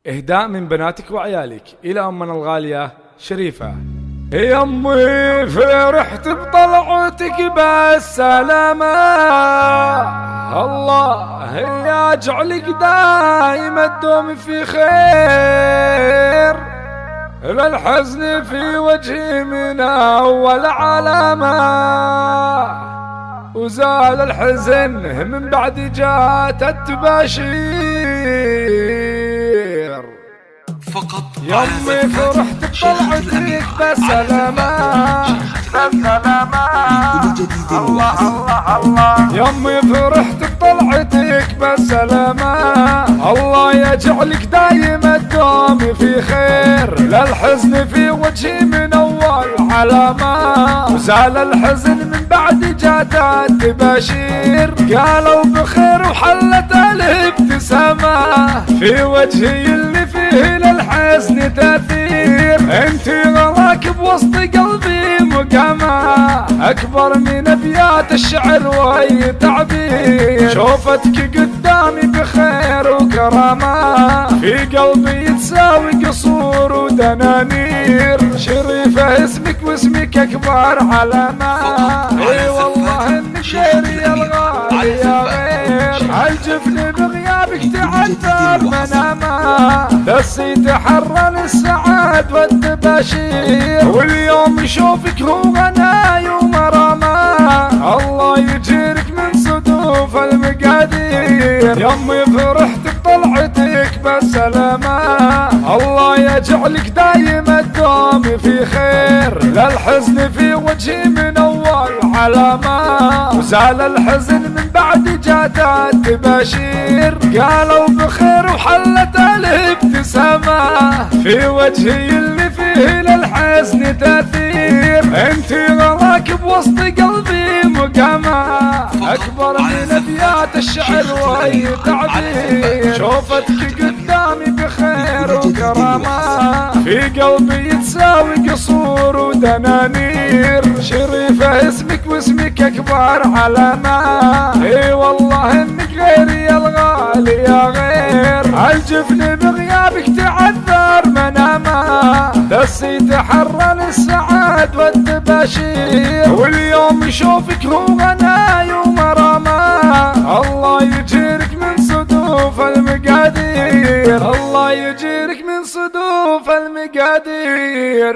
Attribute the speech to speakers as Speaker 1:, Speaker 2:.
Speaker 1: إهداء من بناتك وعيالك إلى أمنا الغالية شريفة. يا أمي فرحت بطلعتك بالسلامة، الله يجعلك دايما تدوم في خير، للحزن في وجهي من أول علامة، وزال الحزن من بعد جات التباشير.
Speaker 2: فقط
Speaker 1: يا أمي فرحت بطلعتك بالسلامة بالسلامة، الله الله الله. يا أمي فرحت بطلعتك بالسلامة، الله يجعلك دايما تدوم في خير، للحزن في وجهي من أول علامة، وزال الحزن من بعد جات التباشير، قالوا بخير وحلت الابتسامة في وجهي اللي فيه للحزن تأثير، انتي غلاك بوسط قلبي مقامة أكبر من أبيات الشعر وأي تعبير، شوفتك قدامي بخير وكرامة في قلبي تساوي قصور ودنانير، شريفة اسمك واسمك أكبر علامة، اي والله انك غير يا الغالي يا غير، عالجفن بغيابك تعذر منامه، بس يتحرن السعاد والتباشير، واليوم يشوفك هو غناي ومرامه، الله يجيرك من صدوف المقادير. يا أمي فرحت بطلعتك بالسلامة، الله يجعلك دايما تدوم في خير، للحزن في وجهي من أول علامة، وزال الحزن من بعد جات التباشير، قالوا بخير وحلت الابتسامة في وجهي اللي فيه للحزن تأثير، انتي غلاك بوسط قلبي مقامة أكبر من أبيات الشعر وأي تعبير، شوفتك قدامي بخير وكرامة في قلبي تساوي قصور ودنانير، شريفة اسمك واسمك أكبر علامة، اي والله انك غير يا الغالي يا غير، عالجفن بغيابك تعذر منامه، بس يتحرن السعاد والتباشير، واليوم يشوفك هو غناي ومرامه، الله يجيرك من صدوف المقادير، الله يجيرك من صدوف المقادير.